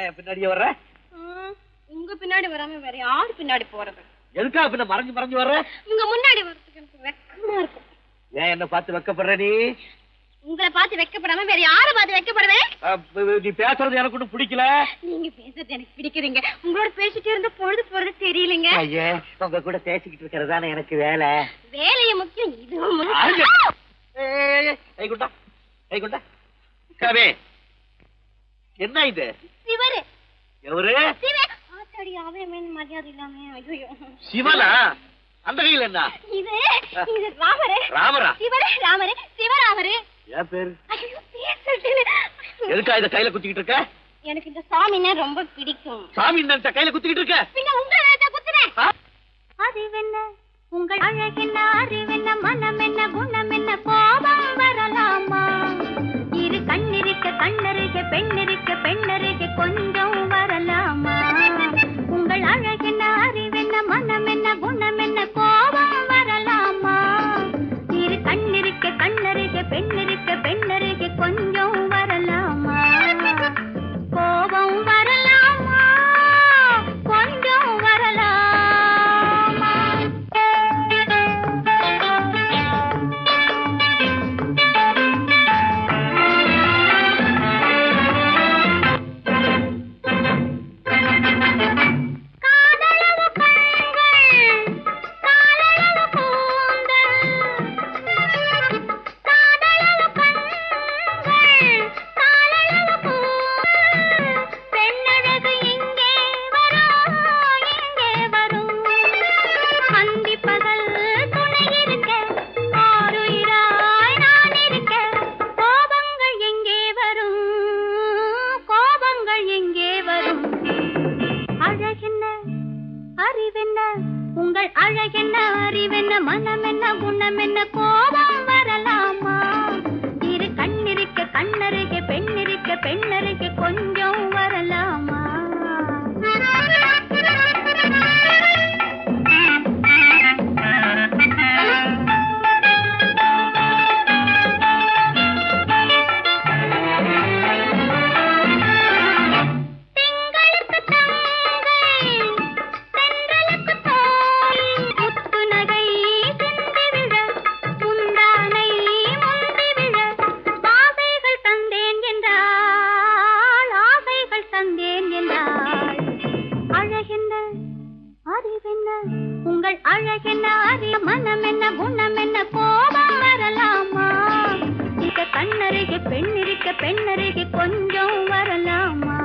என் பின்னாடியே வர்ற? உங்க பின்னாடி வராம வேற யாரு பின்னாடி போறது? எதுக்கா பின்ன மறைஞ்சு மறைஞ்சு வர்ற? உங்க முன்னாடி வரதுக்கு எனக்கு வெக்கமா இருக்கு. ஏன் என்ன பார்த்து வெக்கப்படுற நீ? உங்களை பார்த்து வெக்கப்படாம வேற யாரை பார்த்து வெக்கப்படுவேன்? நீ பேசுறது எனக்கு ஒன்றும் பிடிக்கல. நீங்க பேசுறது எனக்கு பிடிக்கிறீங்க. உங்களோட பேசிட்டே இருந்த பொழுது போறது தெரியலங்க. ஐயா, உங்க கூட பேசிக்கிட்டு இருக்கிறதானே எனக்கு வேலை. வேலைய முக்கியம், இதுவும் என்ன இது? சிவரு. எவரு? ஆத்தாடி, அவன் மரியாதை இல்லாம. ஐயோ, சிவனா? அந்த கையில் என்ன? இது ராமரு. ராமரா? சிவரு ராமரு, சிவராமரு. ஏன் பேரு? ஐயோ, பேசுறது. எதுக்கா இத கையில குத்திக்கிட்டு இருக்க? எனக்கு இந்த சாமின்னா ரொம்ப பிடிக்கும். சாமி இந்த கையில குத்திக்கிட்டு இருக்க? பின்ன உங்களை குத்துறேன். அறிவென்ன உங்கள் அழகென்ன, அறிவென்ன மனம் என்ன, குணம் என்ன, கோபம் வரலாமா? இரு கண்ணிருக்க கண்ணருக, பெண்ணிருக்க பெண்ணருக, கொஞ்சம் வரலாமா? உங்கள் அழகென்ன, அறிவென்ன மனம் என்ன, குணம் என்ன, கோபம் வரலாமா? இரு கண்ணிருக்க கண்ணருக, பெண்ணிருக்க பெண்ணருக, கொஞ்சம் வரலாமா? கோபம் வரலாமா? கொஞ்சம் வரலாமா? உங்கள் அழகென்ன, அறிவென்ன மனம் என்ன, குணம் என்ன, கோபம் வரலாமா? இரு கண்ணிருக்க கண்ணருக, பெண்ணிருக்க பெண்ணருக, கொஞ்சம் வரலாமா? உங்கள் அழகென்ன, அறி மனம் என்ன, குணம் என்ன, கோபம் வரலாமா? இத கண்ணருக பெண்ணிருக்க பெண்ணருக, கொஞ்சம் வரலாமா?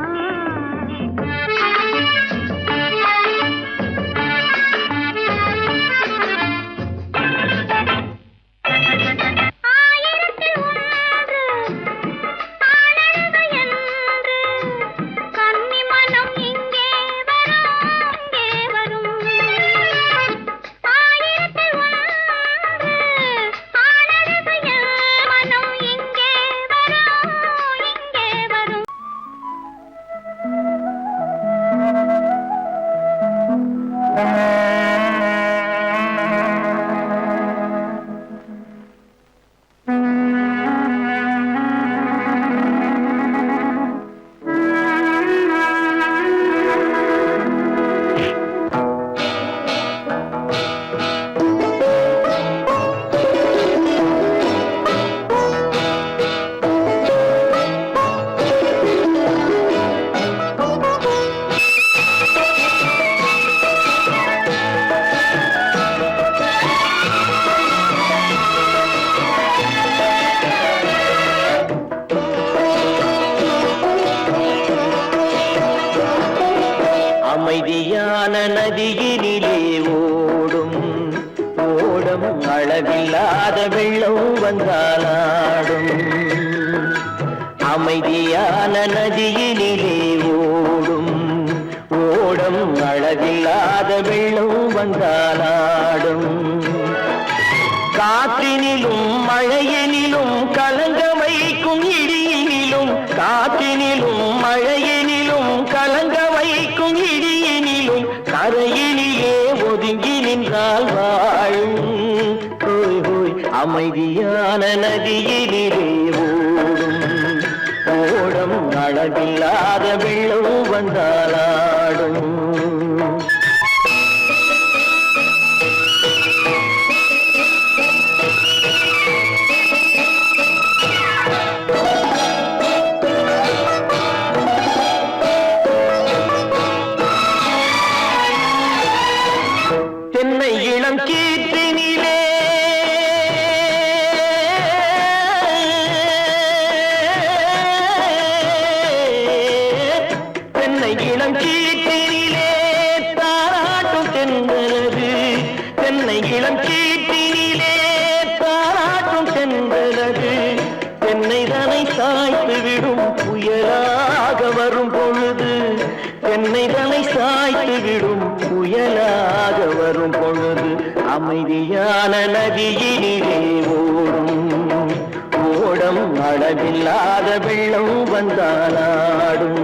அமைதியான நதியினிலே ஓடும் ஓடும், அளவில்லாத வெள்ளம் வந்தாலாடும். அமைதியான நதியினிலே ஓடும் ஓடும், அளவில்லாத வெள்ளம் வந்தாலாடும். காற்றினிலும் மழையினிலும் கலங்க வைக்கும் இடியினிலும், காற்றினிலும் மழையினிலும் கலங்க வைக்கும் இடியினிலும், கரையினிலே ஒதுங்கி நின்றால் வாழும். ஹோய் ஹோய், அமைதியான நதியினிலே ஓடும் ஓடும், அளவில்லாத வெள்ளம் வந்தாலாடும். தென்னை இளம் கீற்றினிலே தென்னை இளம் கீற்றினிலே தாராட்டும் தென்றலது. தென்னை இளம் கீற்றினிலே தாராட்டும் தென்றலது. தென்னை தனை சாய்த்து விடும் புயலாக வரும் பொழுது. தென்னை தனை சாய்த்து விடும் புயலாக வரும் பொழுது. அமைதியான நதியினிலே ஓடும் ஓடம் அளவில்லாத வெள்ளம் வந்தாலாடும்.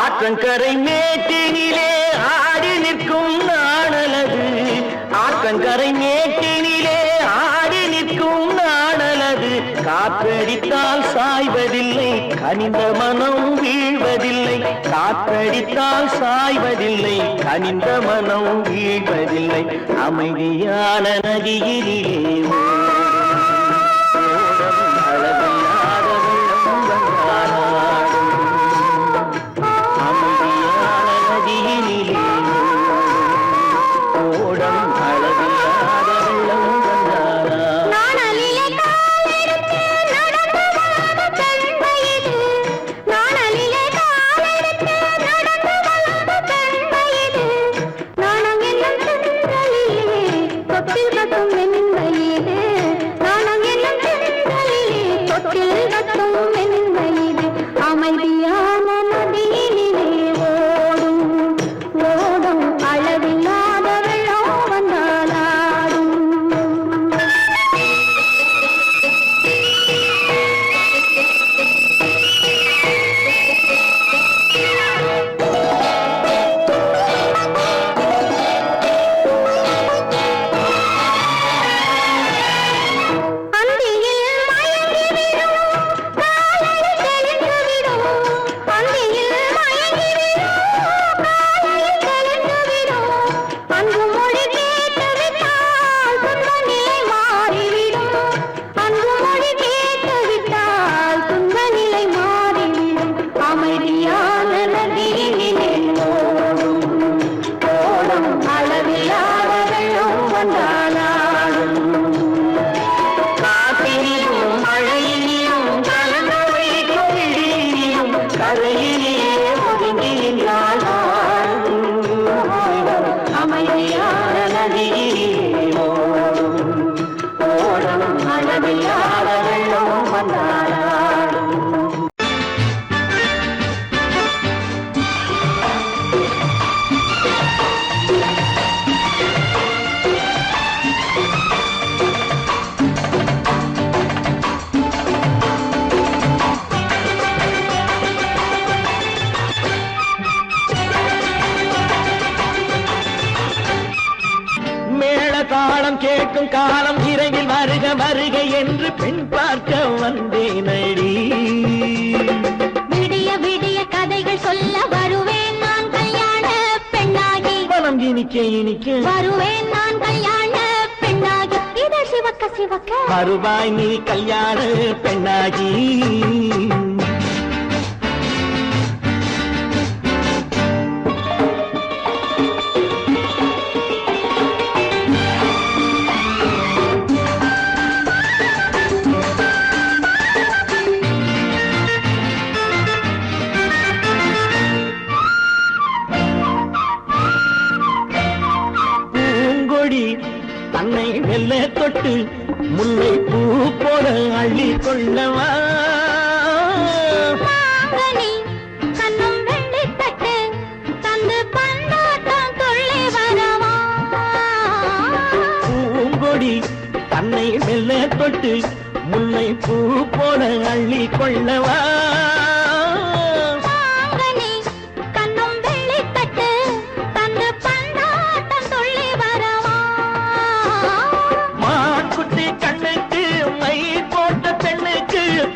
ஆற்றங்கரை மேட்டினிலே ஆடி நிற்கும் நாணலது. ஆற்றங்கரை மேட்டினிலே ஆடி நிற்கும் நாணலது. காற்றடித்தால் சாய்வதில்லை, கனிந்த மனம் வீழ்வதில்லை. காற்றடித்தால் சாய்வதில்லை, கனிந்த மனம் வீழ்வதில்லை. அமைதியான நதியிலே ஓடும் அளவில்லாத வெள்ளம் வந்தாலாடும். அமைதியான நதியினிலே ஓடம் அளவில்லாத வெள்ளம் வந்தாலாடும். நாணலிலே காலெடுத்து நடந்து வளர்ந்த பெண்மையிது. நாணலிலே காலெடுத்து நடந்து வளர்ந்த பெண்மையிது. நாணம் என்னும் செந்தலிலே தொட்டில் கட்டும் மென்மையிது. நாணம் என்னும் செந்தலிலே தொட்டில் கட்டும் மென்மையிது. அமைதியான நதியினிலே ஓடும் ஓடும் அளவில்லாத வெள்ளம் வந்தாலாடும். அந்தியில் மயங்கிவிடும் காலையில் தெளிந்துவிடும். அந்தியில் மயங்கிவிடும் காலையில் தெளிந்துவிடும். அன்பு மொழி கேட்டுவிட்டால் துன்ப நிலை மாறிவிடும். அன்பு மொழி கேட்டுவிட்டால் துன்ப நிலை மாறிவிடும். அமைதியான நதியினிலே ஓடும் ஓடும் அளவில்லாத வெள்ளம் வந்தாலாடும். காற்றினிலும் மழையினிலும் கலந்து வைக்கும் இடியினிலும் கரையிலே ஒதுங்கி நின்றால் அமைதியான நதியிலே ஓடும் ஓடம் அளவில்லாத வெள்ளம் வந்தாலாடும். மேள தாளம் கேட்கும் காலம் இரவில் வருக வருக என்று பெண் பார்க்க வந்தேனடி. விடிய விடிய கதைகள் சொல்ல வருவேன் நான் கல்யாண பெண்ணாகி. மனம் இனிக்க இனிக்க வருவேன் நான் கல்யாண பெண்ணாகி. இதழ் சிவக்க சிவக்க வருவாய் நீ கல்யாண பெண்ணாகி. பூங்கொடி தன்னை வெல்ல தொட்டு முல்லை பூ போல அள்ளி கொள்ளவா. மாங்கனி கண்ணும் வெள்ளி தட்டு தந்து பந்தாட்டம் துள்ளி வரவா. பூங்கொடி தொட்டு முல்லை பூ போல அள்ளி கொள்ளவா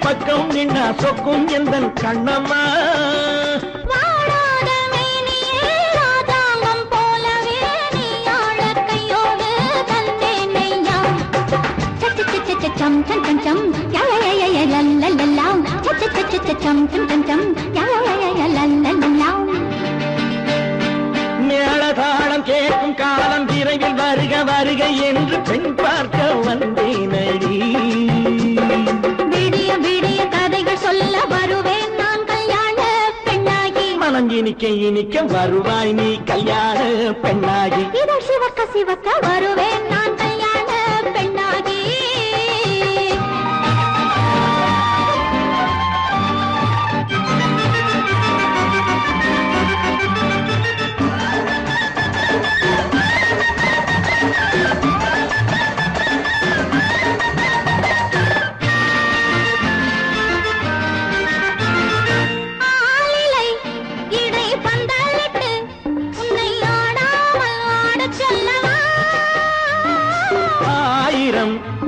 பக்கம் நின்னா சொக்கும் எந்தன் கண்ணம்மா வாடாத மேனியே ராதாங்கம் போலவே நீ ஆள கையோடு தந்தேனையா சம் சம் சம் சம் யா யா யா யா லல்லல்லா சம் சம் சம் யா யா யா லல்லல்லா மேளதாளம் கேட்கும் காலம் விரைவில் வருக வருக என்று பெண் பார்க்க வந்தேனடி சொல்ல வருவேன் நான் கல்யாண பெண்ணாகி மனம் இனிக்க இனிக்க வருவாய் நீ கல்யாண பெண்ணாகி இதழ் சிவக்க சிவக்க வருவேன் நான் கல்யாண பெண்ணாகி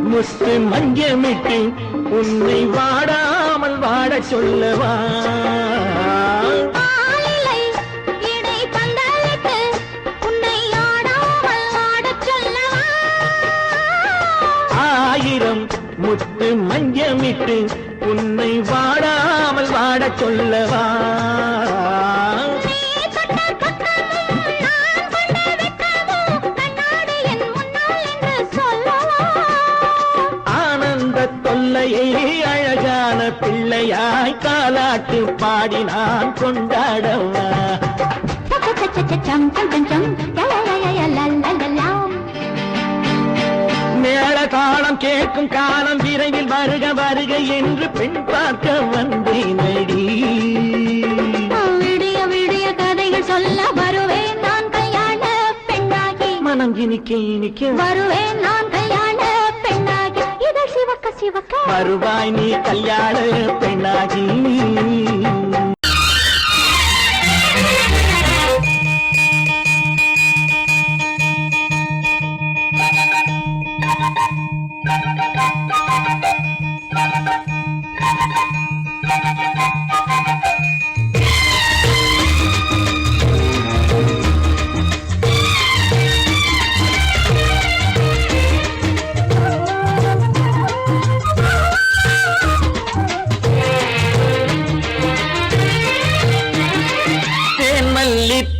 முத்து மஞ்சமிட்டு உன்னை வாடாமல் வாட சொல்லவா ஆயிரம் முத்து மஞ்சமிட்டு உன்னை வாடாமல் வாட சொல்லவா அழகான பிள்ளையாய் காலாட்டு பாடி நான் கொண்டாடவா மேள தாளம் கேட்கும் காலம் விரைவில் வருக வருக என்று பெண் பார்க்க வந்தேனடி விடிய விடிய கதைகள் சொல்ல வருவேன் நான் கல்யாண பெண்ணாகி மனம் இனிக்க இனிக்க வருவேன் நான் கல்யாண பெண்ணாகி இதழ் சிவக்க சிவக்க வருவாய் நீ கல்யாண பெண்ணாகி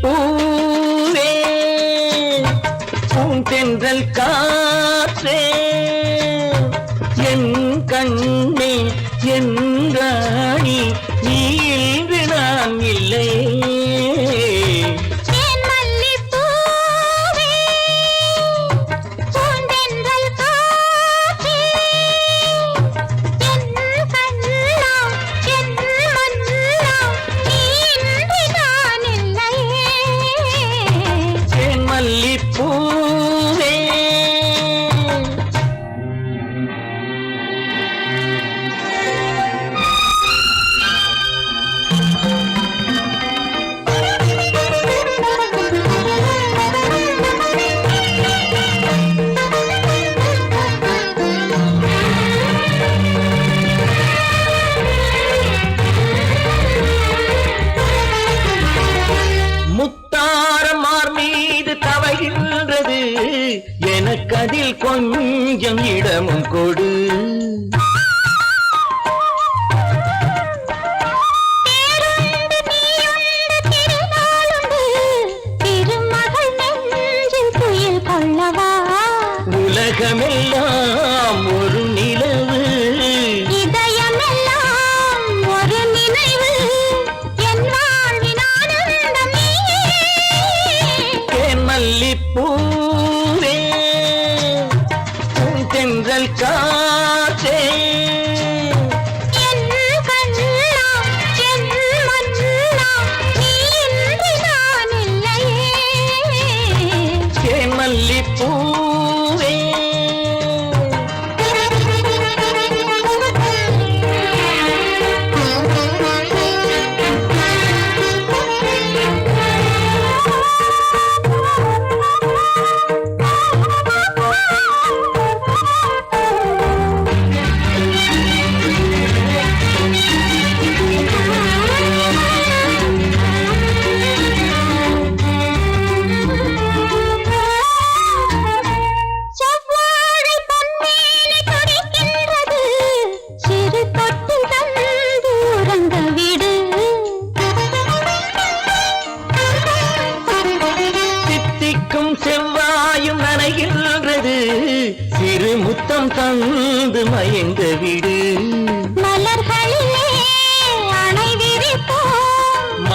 பூவே பூந்தென்றல் காற்றே என் கண்ணே என் ராணி நீ இன்று நான் இல்லை எனக்கதில் கொஞ்சம் இடமும் கொடு உலகமெல்லாம் ஒரு நிலவு இதயமெல்லாம் ஒரு நினைவு என் வாழ்வின் ஆனந்தமே மல்லிப்பூ தென்றல் கா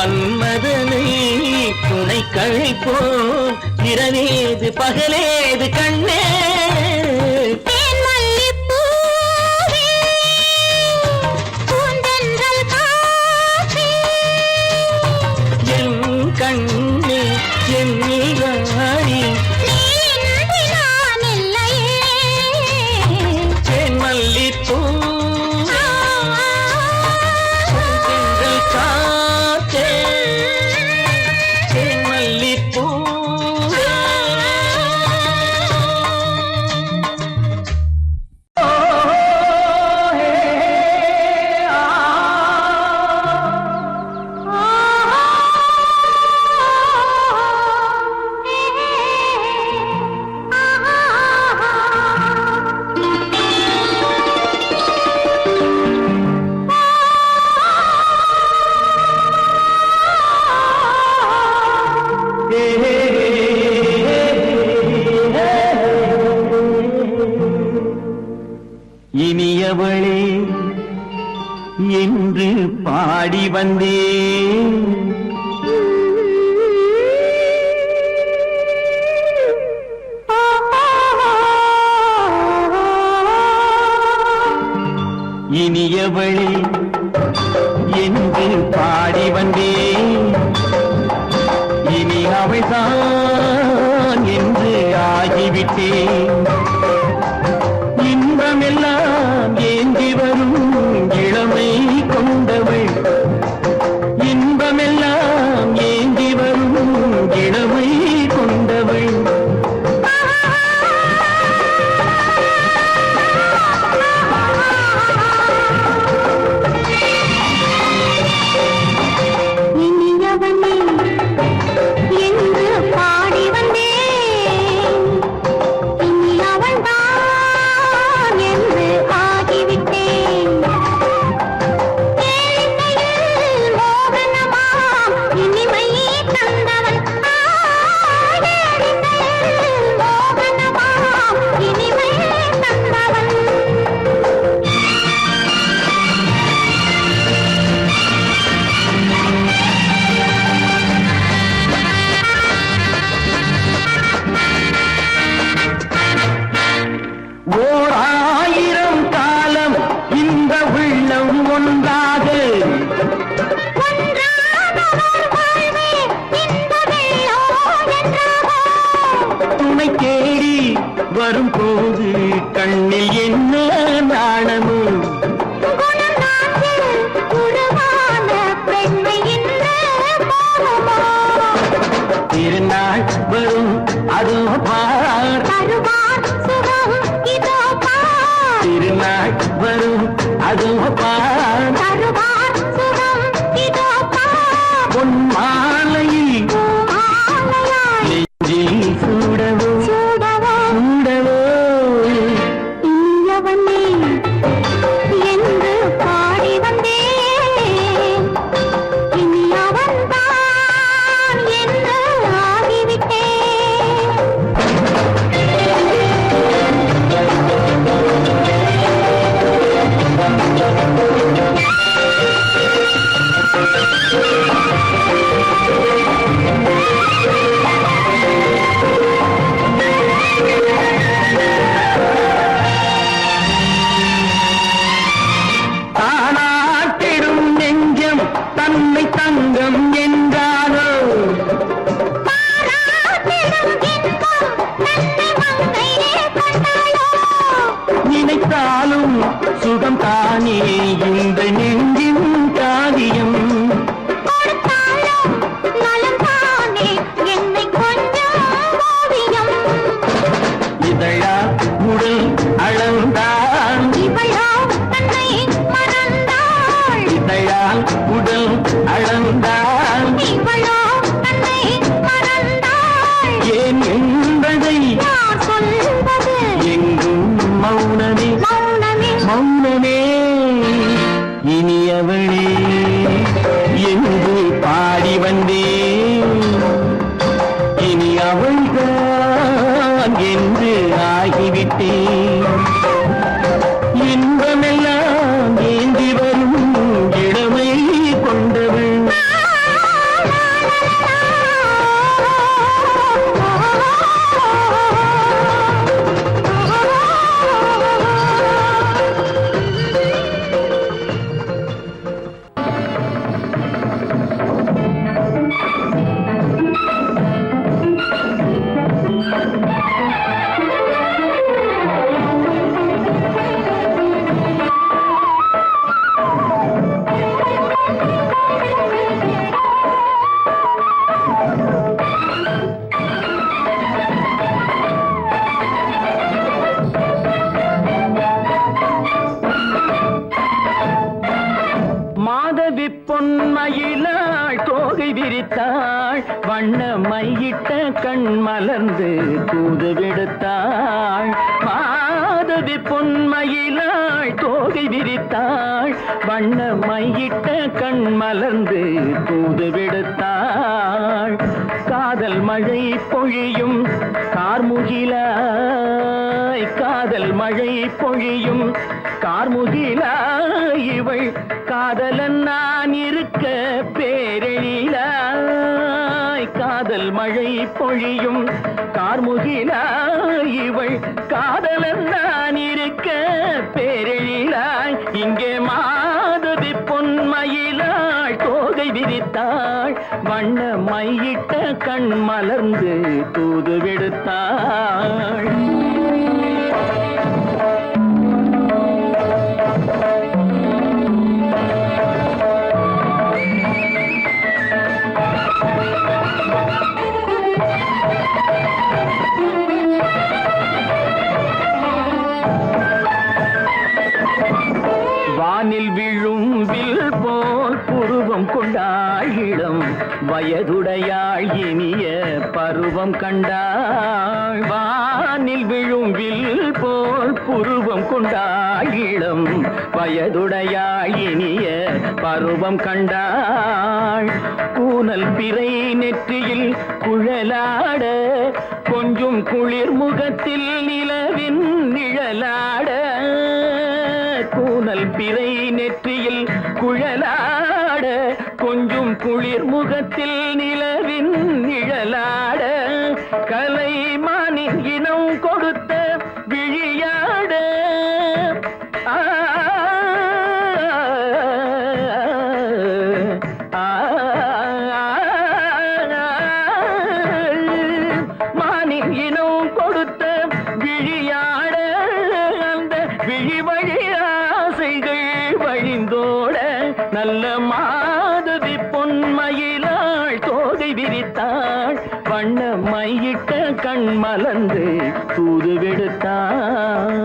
மன்மதனை துணை கழைப்போம் இரவேது பகலேது கண்ணே கண்ணே என் நீராடி மல்லிப்பூ காத்தே மல்லிப்பூ இனியவளே என்று பாடி வந்தேன் இனியவளே என்று பாடி வந்தேன் இனி அவள்தான் என்று ஆகிவிட்டேன் இன்பமெல்லாம் ஏந்தி வரும் இளமை கொண்டவள் இன்பமெல்லாம் ஏந்தி வரும் இளமை கொண்டவள் இனியவனே என்று பாடி வந்தேன் இனி அவள்தான் என்று ஆகிவிட்டேன் கேளிக்கையில் மோகனமாம் இனிமை தந்தவன் கேளிக்கையில் மோகனமாம் இனிமை தந்தவன் ஓர் ஆயிரம் காலம் இந்த உள்ளம் ஒன்றாக துணை தேடி வரும் போது கண்ணில் என்ன நாணமும் திருநாள் வரும் அதோ பார் திருநாள் வரும் அதோ பார் பொன் மாலையில் நெஞ்சில் சூடவோ சூடவோ என்று பாடி வந்தேன் இனி அவன்தான் என்று ஆகிவிட்டேன் தானாட்டிடும் நெஞ்சம் தன்னை தங்கம் என்றானோ நினைத்தாலும் சுகம் தானே இந்த நெஞ்சின் காரியம் இதழா உடல் அளந்தான் இதழால் உடல் அளந்தான் ஏன் என்பதை எங்கும் மௌனமே மௌனமே இனியவளே என்று பாடி வந்தேன் இனி அவள்தான் என்று ஆகிவிட்டேன் இன்பமெல்லாம் ஏந்தி வரும் இளமை கொண்டவள் விரித்தாள் வண்ண மையிட்ட கண் மலர்ந்து தூது விடுத்தாள் மாதவி பொன்மயிலாள் தோகை விரித்தாள் வண்ண மையிட்ட கண் மலர்ந்து தூது விடுத்தாள் காதல் மழை பொழியும் கார்முகிலாய் காதல் மழை பொழியும் கார்முகிலாய் இவள் காதலன் நான் இருக்க பேரெழிலாய் காதல் மழை பொழியும் கார்முகிலாய் இவள் காதலன் நான் இருக்க பேரெழிலாய் இங்கே மாதவி பொன்மயிலாள் தோகை விரித்தாள் வண்ண மையிட்ட கண் மலர்ந்து தூது விடுத்தாள் வானில் விழும் வில் போல் புருவம் கொண்டாள் இளம் வயதுடையாள் இனிய பருவம் கண்டாள் வானில் விழும் வில் போல் புருவம் கொண்டாள் இளம் வயதுடையாள் இனிய பருவம் கண்டாள் கூனல் பிறை நெற்றியில் குழலாட கொஞ்சம் குளிர் முகத்தில் நிலவின் நிழலாட கூனல் பிறை நெற்றியில் குழலாட கொஞ்சம் குளிர் முகத்தில் நிலவின் நிழலாட கலைமானின் இனம் கொடுத்த விழியாட மானின் இனம் கொடுத்த விழியாட அந்த விழி வழி ஆசைகள் வழிந்தோட நல்ல மாதவி பொன்மயிலாள் தோகை விரித்தாள் வண்ண மையிட்ட கண் மலர்ந்து தூது விடுத்தாள்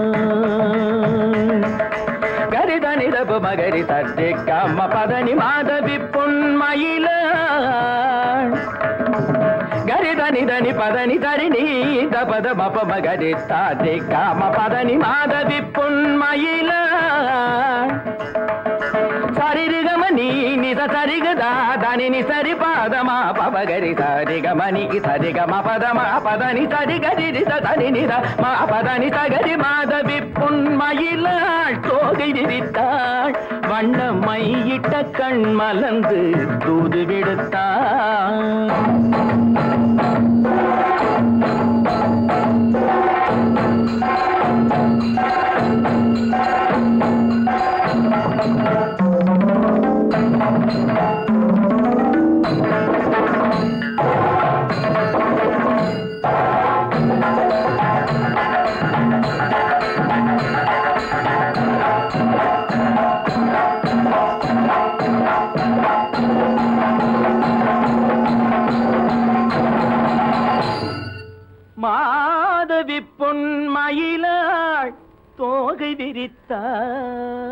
கரிதனி தபு மகரி தட்டி கம்ம பதனி மாதவி பொன்மயிலாள் கரிதனி தனி பதனி தரிணி தபத மப மகரி தாட்டி காம பதனி மாதவி பொன்மயிலாள் சரிகமணி நித சரிகதா தனி சரி பாதமா பபகரி சரிகமணிக்கு சரிகம பதமா பதனி சரிகரி தனி நித மா பதனி சகரி மாதவி பொன்மயிலாள் தோகை விரித்தாள் வண்ண மையிட்ட கண் மலர்ந்து தூது விடுத்தாள் மாதவி பொன்மயிலாள் தோகை விரித்தாள்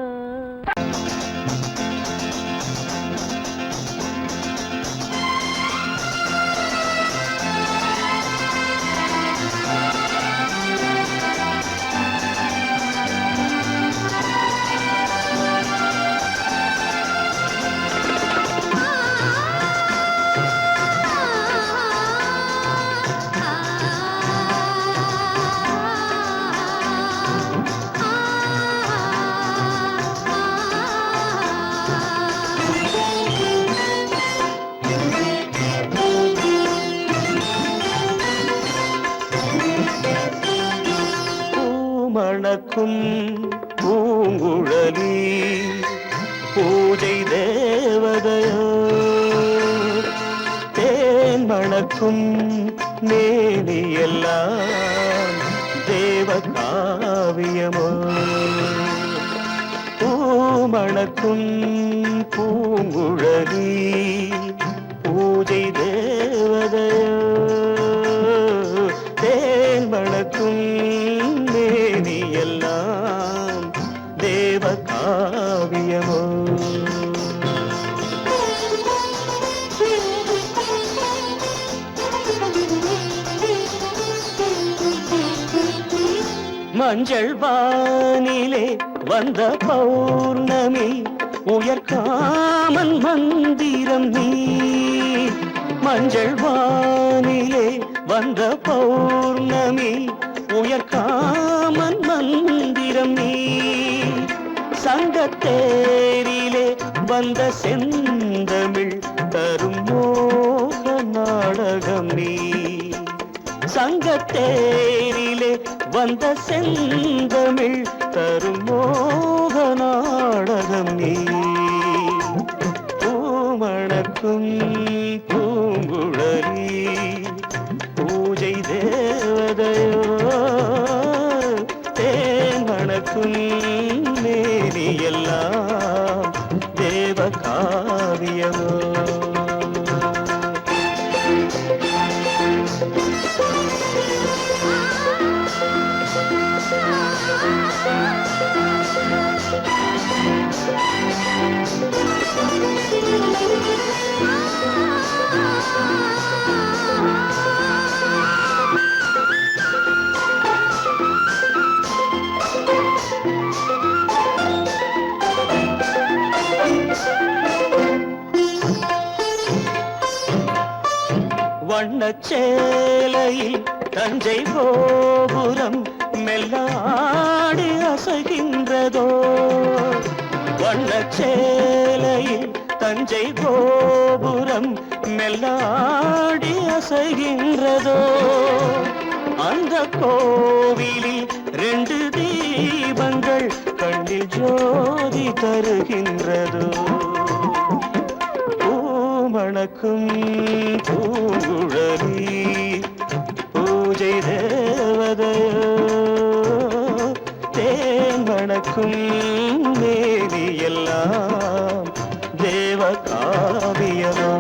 மணக்கும் பூங்குழலி பூஜை தேவதையோ தேன் மணக்கும் மேனியெல்லாம் தேவ காவியமோ பூமணக்கும் பூங்குழலி பூஜை தேவதையோ தேன் மணக்கும் எல்லாம் தேவ காவியமோ மஞ்சள் வானிலே வந்த பௌர்ணமி உயர்காமன் மந்திரம் நீ மஞ்சள் வானிலே வந்த பௌர்ணமி உயர்காமன் மந்திரம் நீ சங்கத்தேரிலே வந்த செந்தமிழ் தரும் மோக நாடகம் நீ சங்கத்தேரிலே வந்த செந்தமிழ் தரும் மோக நாடகம் நீ பூமணக்கும் பூங்குழலி பூஜை தேவதையோ தேன் மணக்கும் மேனி எல்லாம் தேவ காவியமோ வண்ணச்சேலையில் தஞ்சை கோபுரம் மெல்லாடி அசைகின்றதோ வண்ணச்சேலையில் தஞ்சை கோபுரம் மெல்லாடி அசைகின்றதோ அந்த கோவிலில் 2 தீபங்கள் கண்ணில் ஜோதி தருகின்றதோ பூமணக்கும் பூங்குழலி பூஜை தேவதையோ தேன் மணக்கும் மேனி எல்லாம் தேவ காவியமோ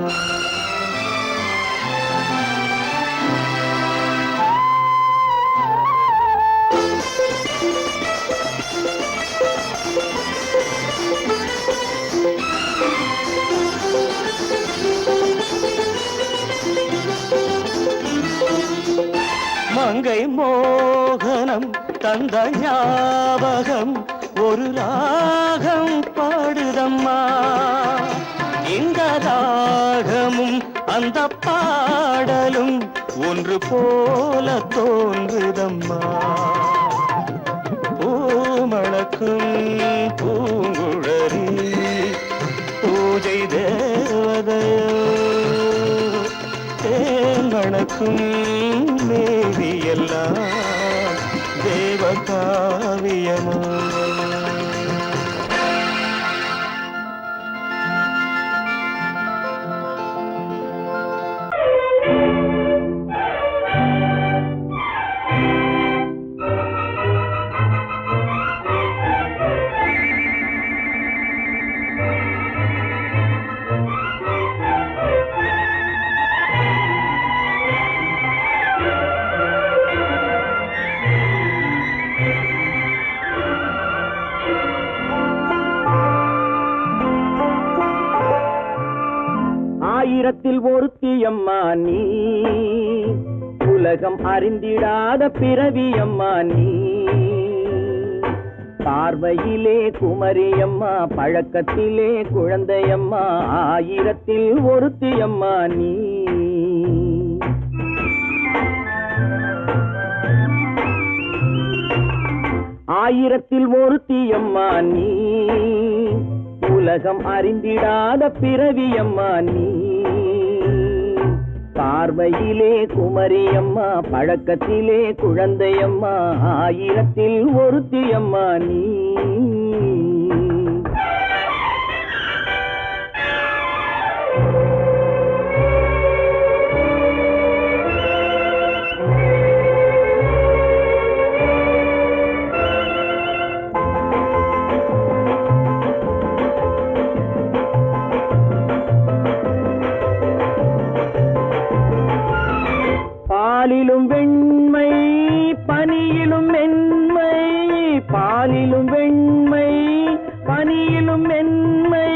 மங்கை மோகனம் தந்த ஞாபகம் ஒரு ராகம் பாடுதம்மா இந்த ராகமும் அந்த பாடலும் ஒன்று போல தோன்றுதம்மா பூமணக்கும் பூங்குழலி பூஜை தேவதையோ தேன் மணக்கும் மேவி எல்லாம் தேவ காவியமோ ஆயிரத்தில் ஒருத்தியம்மா நீ உலகம் அறிந்திடாத பிறவியம்மா நீ பார்வையிலே குமரியம்மா பழக்கத்திலே குழந்தையம்மா ஆயிரத்தில் ஒருத்தியம்மா நீ ஆயிரத்தில் ஒருத்தியம்மா நீ உலகம் அறிந்திடாத பிறவியம்மா நீ பார்வையிலே குமரியம்மா பழக்கத்திலே குழந்தையம்மா ஆயிரத்தில் ஒருத்தியம்மா நீ பாலிலும் வெண்மை பனியிலும் மென்மை பாலிலும் வெண்மை பனியிலும் மென்மை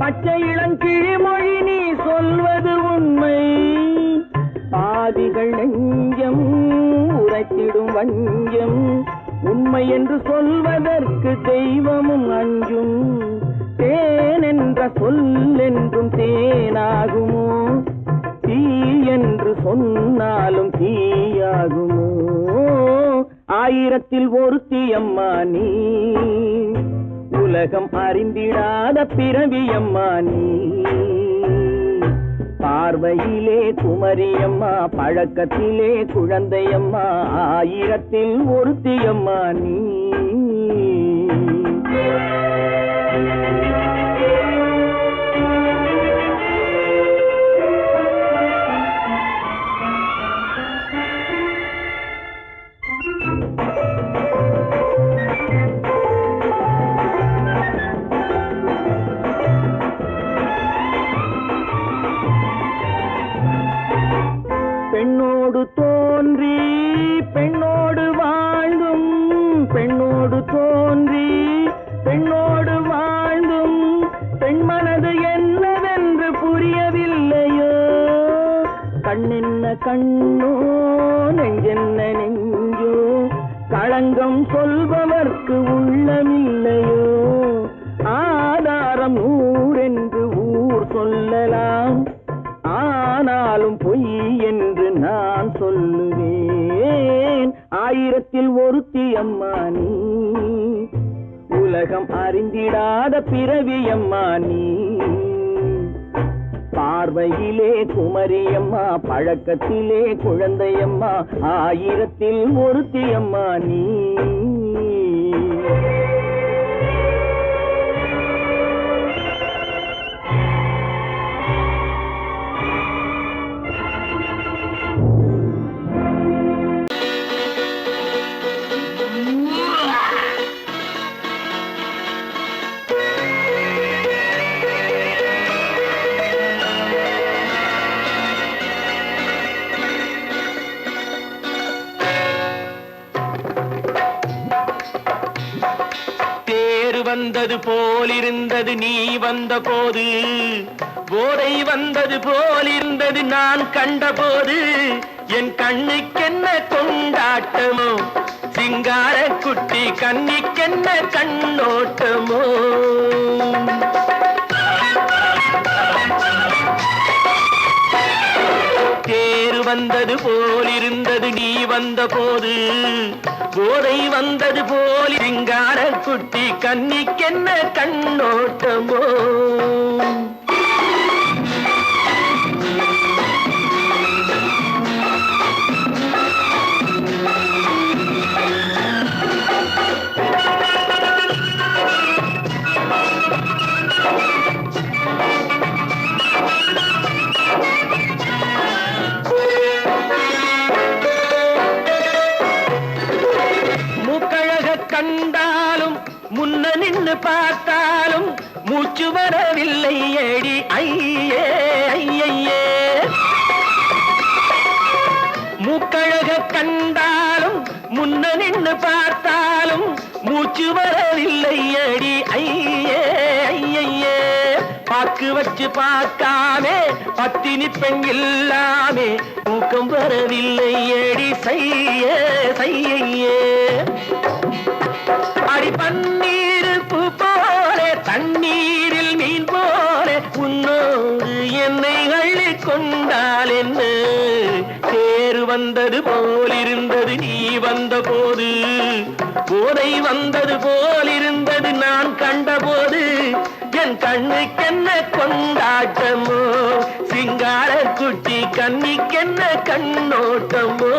பச்சை இளங்கிழிமொழி நீ சொல்வது உண்மை பாதிகள் நெஞ்சம் உரைத்திடும் வஞ்சம் உண்மை என்று சொல்வதற்கு தெய்வமும் அஞ்சும். தேன் என்ற சொல் என்றும் தேனாகுமோ? தீ என்று சொன்னாலும் தீயாகுமோ? ஆயிரத்தில் ஒருத்தி அம்மா நீ, உலகம் அறிந்திடாத பிறவியம்மா நீ. பார்வையிலே குமரியம்மா, பழக்கத்திலே குழந்தையம்மா, ஆயிரத்தில் ஒருத்தியம்மா நீ. பெண்ணோடு தோன்றி பெண்ணோடு வாழ்ந்தும், பெண்ணோடு தோன்றி பெண்ணோடு வாழ்ந்தும், பெண்மனது என்னவென்று புரியவில்லையோ? கண்ணென்ன கண்ணோ, நெஞ்சென்ன நெஞ்சோ, களங்கம் சொல்பவர்க்கு உள்ளமில்லையோ? ஆதாரம் நூறென்று ஊர் சொல்லலாம், ஆனாலும் பொய் என்று நான் சொல்லுவேன். ஆயிரத்தில் ஒருத்தி அம்மா நீ, உலகம் அறிந்திடாத பிறவியம்மா நீ. பார்வையிலே குமரியம்மா, பழக்கத்திலே குழந்தையம்மா, ஆயிரத்தில் ஒருத்தி அம்மா நீ. வந்தது போலிருந்தது நீ வந்த போது, போதை வந்தது போலிருந்தது நான் கண்டபோது, என் கண்ணுக்கென்ன கொண்டாட்டமோ, சிங்கார குட்டி கண்ணிக்கென்ன கண்ணோட்டமோ. தேர் வந்தது போலிருந்தது நீ வந்த போது, போதை வந்தது போல் சிங்கார குட்டி கண்ணிக்கென்ன கண்ணோட்டமோ. கண்டாலும் முன்ன நின்று பார்த்தாலும் மூச்சு வரவில்லை ஏடி ஐயே ஐயே. மூக்கழக கண்டாலும் முன்ன நின்று பார்த்தாலும் மூச்சு வரவில்லை ஏடி ஐயே ஐயே. பாக்கு வச்சு பார்க்காமே பத்தினி பெண் இல்லாமே தூக்கம் வரவில்லை ஏடி செய்ய செய்யே. அடி பன்னீர் பூ போல தண்ணீரில் மீன் போல உன்னோடு என்னை அள்ளி கொண்டால் என்ன. தேர் வந்தது போலிருந்தது நீ வந்த போது, போதை வந்தது போலிருந்தது நான் கண்டபோது, என் கண்ணுக்கென்ன கொண்டாட்டமோ, சிங்கார குட்டி கண்ணிக்கென்ன கண்ணோட்டமோ.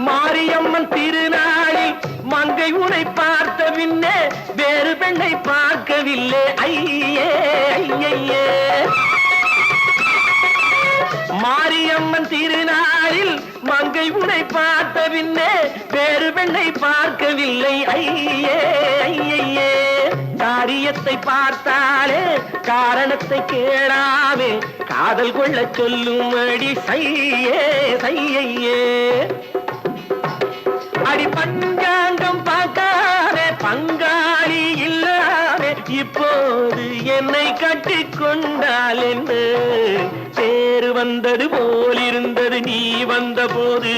மாரியம்மன் திருநாளில் மங்கை உனை பார்த்த பின்னே வேறு பெண்ணை பார்க்கவில்லை ஐயே ஐயே. மாரியம்மன் திருநாளில் மங்கை உனை பார்த்த பின்னே வேறு பெண்ணை பார்க்கவில்லை ஐயே ஐயே. காரியத்தை பார்த்தாலே காரணத்தை கேளாமே காதல் கொள்ள சொல்லும்படி சையே சையே அடி பஞ்சாங்கம் பார்க்காதே பங்காளி இல்லாமே இப்போது என்னை கட்டி கொண்டால் என்று தேர் வந்தது போலிருந்தது நீ வந்த போது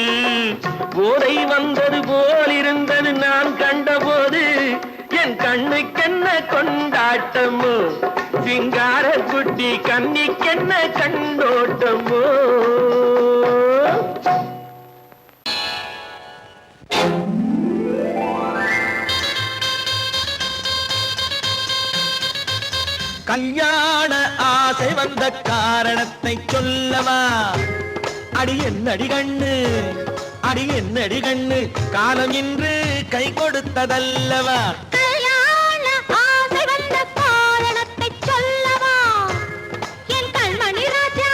போதை வந்தது போலிருந்தது நான் கண்டபோது என் கண்ணுக்கென்ன கொண்டாட்டமோ சிங்கார குட்டி கண்ணிக்கென்ன கண்டோட்டமோ கல்யாண ஆசை வந்த காரணத்தை சொல்லவா அடி என்னடி கண்ணு காலம் இன்று கை கொடுத்ததல்லவா கல்யாண ஆசை வந்த காரணத்தை சொல்லவா என் கண்மணி ராஜா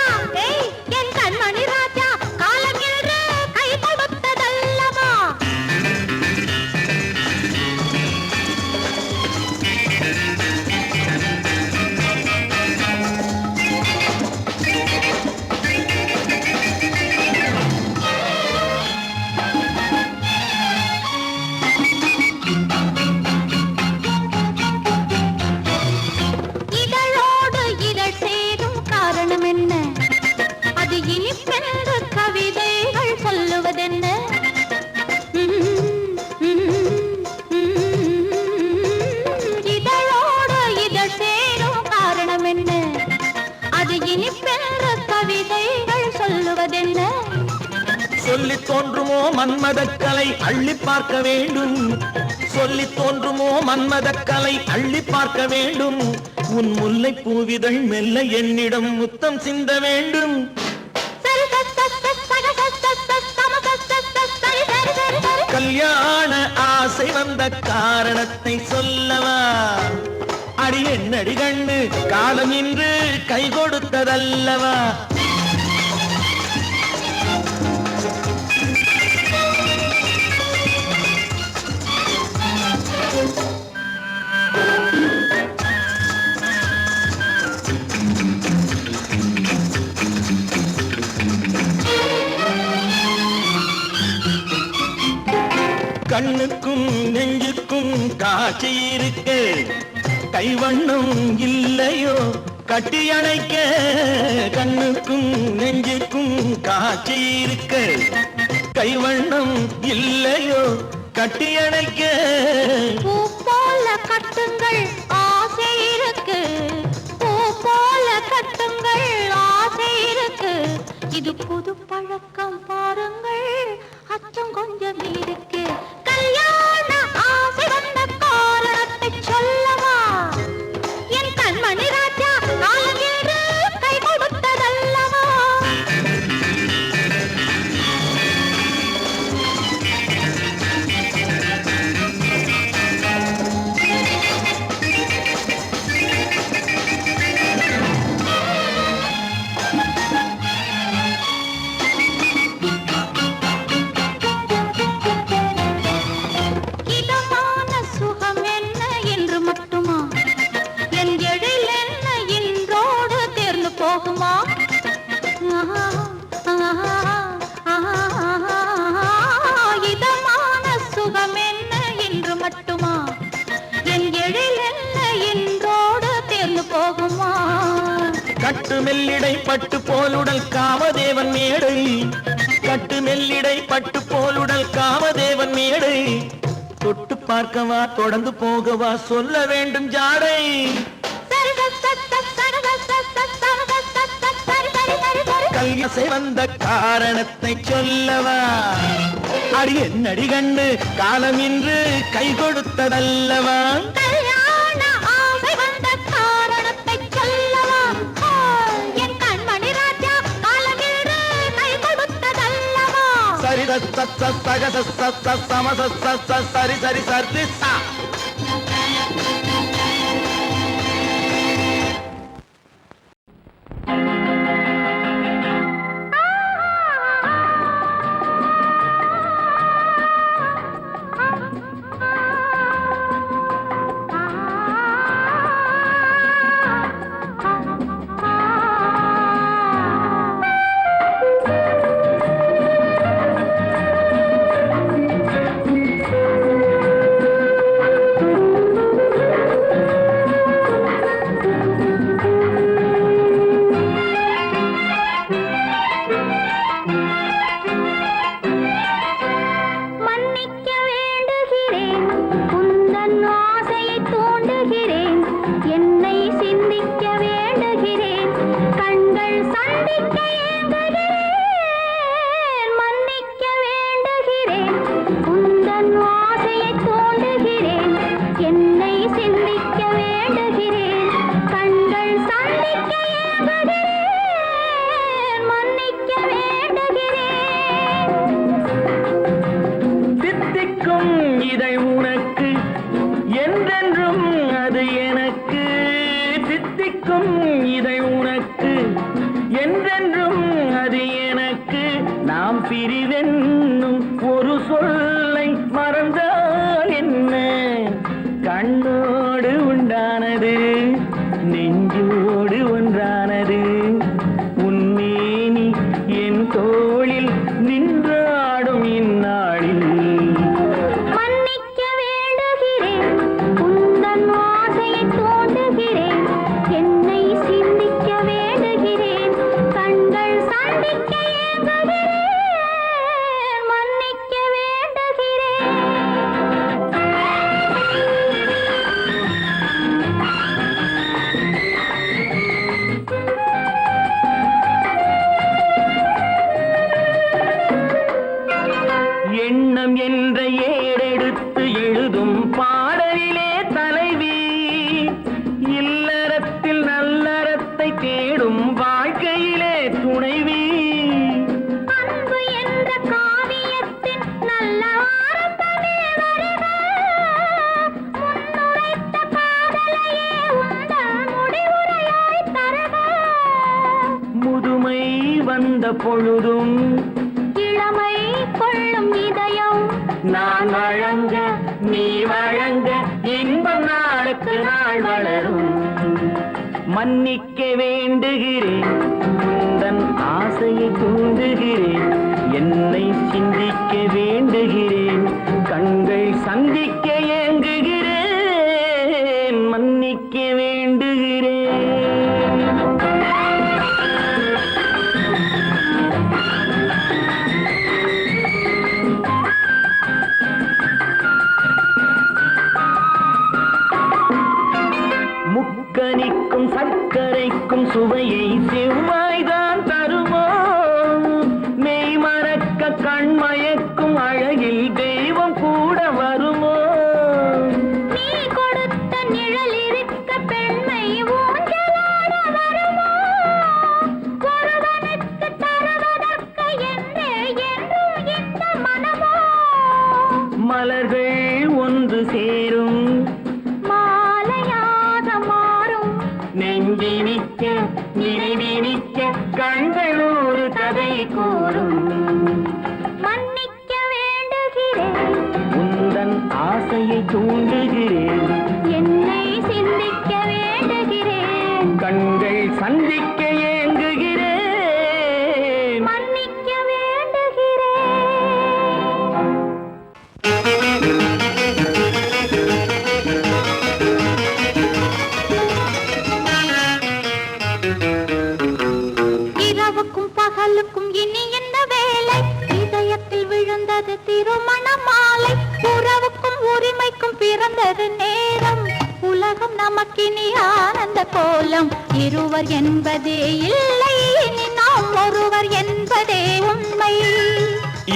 என் கண்மணி ராஜா காலம் என்று கை கொடுத்ததல்லவா இதழோடு இதழ் சேரும் காரணம் என்ன அது இனிப்பென்று கவிதைகள் சொல்லுவதென்ன இதழோடு இதழ் சேரும் காரணம் என்ன அது இனிப்பென்று கவிதைகள் சொல்லுவதென்ன சொல்லி தோன்றுமோ மன்மதக்கலை அள்ளி பார்க்க வேண்டும் சொல்லி தோன்றுமோ மன்மதக்கலை அள்ளி பார்க்க வேண்டும் உன் முல்லை பூவிதழ் மெல்ல என்னிடம் முத்தம் சிந்த வேண்டும் கல்யாண ஆசை வந்த காரணத்தை சொல்லவா அடி என்னடி கண்ணு காலம் இன்று கை கொடுத்ததல்லவா கண்ணுக்கும் நெஞ்சுக்கும் காட்சி இருக்கு கைவண்ணம் இல்லையோ கட்டி அணைக்க கண்ணுக்கும் நெஞ்சுக்கும் காட்சி இருக்கு கைவண்ணம் இல்லையோ கட்டி அணைக்க பூ போல கட்டுங்கள் ஆசை இருக்கு பூ போல கட்டுங்கள் ஆசை இருக்கு இது புது பழக்கம் பாருங்கள் அச்சம் கொஞ்சம் இருக்கு கல்யாண ஆசை வந்த காரணத்தை சொல்லவா என் கண்மணி ராஜா காலம் என்று கை கொடுத்ததல்லவா இதமான சுகம் என்ன என்று மட்டுமா என் எழில் என்ன இன்றோடு தேர்ந்து போகுமா இதமான சுகம் என்ன என்று மட்டுமா என் எழில் என்ன இன்றோடு தேர்ந்து போகுமா கட்டு மெல்லிடை பட்டு போலுடல் காமதேவன் மேடை கட்டு மெல்லிடை பட்டு போலுடல் காமதேவன் மேடை தொட்டு பார்க்கவா தொடர்ந்து போகவா சொல்ல வேண்டும் ஜாடை கல்யாசை வந்த காரணத்தை சொல்லவா அடி என்னடி கண்டு காலம் இன்று கை கொடுத்ததல்லவா கல்யாண ஆசை வந்த காரணத்தை சொல்லவா என் கண்மணி ராஜா காலம் என்று கை கொடுத்ததல்லவா சரி சக சம சரி சரி சரி சா கண்கள் சந்திக்க ஏங்குகிறேன் மன்னிக்க வேண்டுகிறேன் உந்தன் ஆசையை தூண்டுகிறேன் என்னை சிந்திக்க வேண்டுகிறேன் கண்கள் சந்திக்க ஏங்குகிறேன் மன்னிக்க வேண்டுகிறேன் தித்திக்கும் இதை உனக்கு என்றென்றும் அது எனக்கு தித்திக்கும் இதை உனக்கு என்றென்றும் அது எனக்கு நாம் பிரிவென்னும் ஒரு சொல்லை மறந்தால் என்ன கண்ணோடு உண்டானது நெஞ்சோடு ஒன்றானது உன்னேனி என் தோளில் நின்றாடும் இந்நாளில் மன்னிக்க வேண்டுகிறேன் உந்தன் ஆசையை தூண்டுகிறேன் என்னை சிந்திக்க வேண்டுகிறேன் கண்கள் சந்திக்க ஏங்குகிறேன் மன்னிக்க வேண்டுகிறேன் எண்ணம் என்ற ஏடெடுத்து எழுதும் பாடலிலே தலைவி இல்லறத்தில் நல்லறத்தை தேடும் வாழ்க்கையிலே துணைவி அன்பு என்ற காவியத்தின் நல்ல ஆரம்பமே வருக முன்னுரைத்த காதலையே உந்தன் முடிவுரையாய் தருக முதுமை வந்த பொழுதும் இளமை கொள்ளும் இதயம் நான் வழங்க நீ வழங்க இன்பம் நாளுக்கு நாள் வளரும் மன்னிக்க வேண்டுகிறேன் உந்தன் ஆசையை தூண்டுகிறேன் என்னை சிந்திக்க வேண்டுகிறேன் கண்கள் சந்திக்க ஏங்குகிறேன் மன்னிக்க வேண்டுகிறேன் முக்கனிக்கும் சர்க்கரைக்கும் சுவையை செவ்வாய்தான் தருமோ மெய் மறக்க கண்மயக்கும் அழகில் தெய்வம் கூட வருமோ நீ கொடுத்த நிழல் இருக்க பெண்மை ஊஞ்சலாட வருமோ ஒருவனுக்கு தருவதற்கு என்றே என்றும் இந்த மனமோ மலர்கள் ஒன்று சேரும் மாலையாக மாறும் நெஞ்சினிக்க நினைவினிக்க கண்கள் ஒரு கதை கூறும் மன்னிக்க வேண்டுகிறேன் உந்தன் ஆசையை தூண்டுகிறேன் என்னை சிந்திக்க வேண்டுகிறேன் கண்கள் சந்திக்க ஏங்குகிறேன் மன்னிக்க வேண்டுகிறேன் இரவுக்கும் பகலுக்கும் இனி என்ன வேலை இதயத்தில் விழுந்தது திருமண மாலை உறவுக்கும் உரிமைக்கும் பிறந்தது நேரம் உலகம் நமக்கினி ஆனந்த கோலம் இருவர் என்பதே இல்லை இனி நாம் ஒருவர் என்பதே உண்மை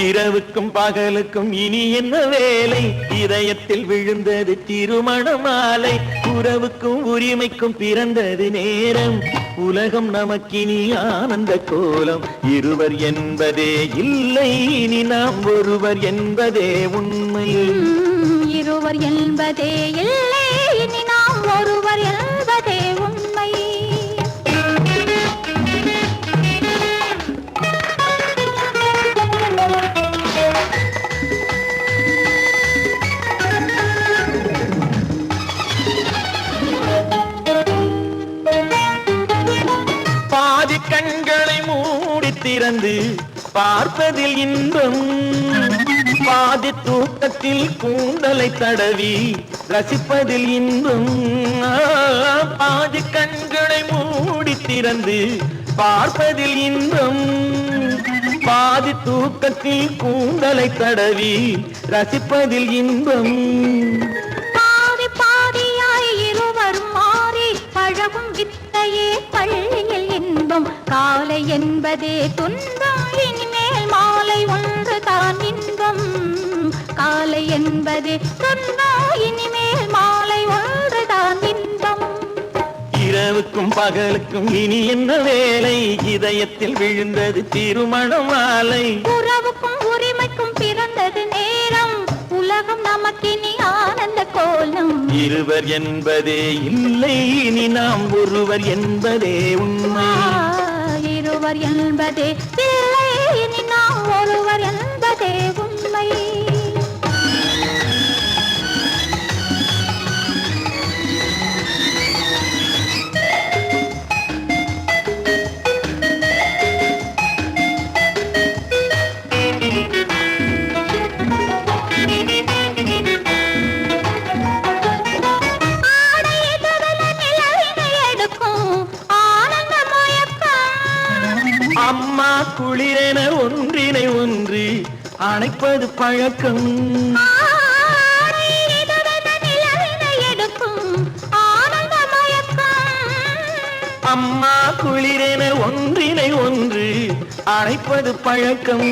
இரவுக்கும் பகலுக்கும் இனி என்ன வேலை இதயத்தில் விழுந்தது திருமண மாலை உறவுக்கும் உரிமைக்கும் பிறந்தது நேரம் உலகம் நமக்கினி ஆனந்த கோலம் இருவர் என்பதே இல்லை இனி நாம் ஒருவர் என்பதே உண்மை இருவர் என்பதே இல்லை இனி நாம் ஒருவர் என்பதே உண்மை பாதி கண்களை மூடி திறந்து பார்ப்பதில் இன்பம் பாதி தூக்கத்தில் கூந்தலை தடவி ரசிப்பதில் இன்பம் பாதி கண்களை மூடி திறந்து பார்ப்பதில் இன்பம் பாதி தூக்கத்தில் கூந்தலை தடவி ரசிப்பதில் இன்பம் பாதி பாதியாய் இருவர் மாறி பழகும் வித்தையே பள்ளியில் இன்பம் என்பதே துன்பம், இனிமேல் மாலை ஒன்று தான் இன்பம். காலை என்பதே துன்பம், இனிமேல் மாலை ஒன்று தான் இன்பம். இரவுக்கும் பகலுக்கும் இனி என்ன வேலை, இதயத்தில் விழுந்தது திருமண மாலை. உறவுக்கும் உரிமைக்கும் பிறந்தது நேரம், உலகம் நமக்கினி ஆனந்த கோலம். இருவர் என்பதே இல்லை, இனி நாம் ஒருவர் என்பதே உண்மை. இருவர் என்பதே இல்லை, இனி நாம் ஒருவர் என்பதே உண்மை. அம்மா குளிரென ஒன்றினை ஒன்று அணைப்பது பழக்கம். அம்மா குளிரென ஒன்றினை ஒன்று அணைப்பது பழக்கம்.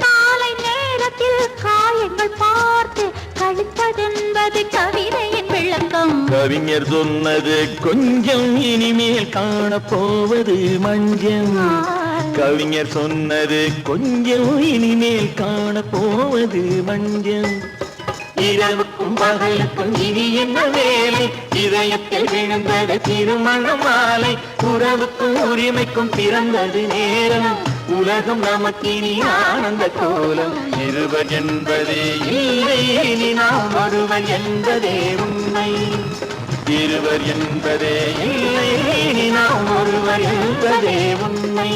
காலை நேரத்தில் காயங்கள் பார்த்து கழிப்பதென்பது கவிதையின் விளக்கம். கவிஞர் சொன்னது கொஞ்சம், இனிமேல் காணப்போவது மஞ்சள். கவிஞர் சொன்னது கொஞ்சம், இனிமேல் காணப்போவது மஞ்சள். இரவுக்கும் பகலுக்கும் இனி என்ன வேலை, இதயத்தில் விழுந்தது திருமண மாலை. உறவுக்கும் உரிமைக்கும் பிறந்தது நேரம், உலகம் நமக்கினி ஆனந்த கோலம். இருவர் என்பதே இல்லை, இனி நாம் ஒருவர் என்பதே உண்மை. இருவர் என்பதே இல்லை, இனி நாம் ஒருவர் என்பதே உண்மை.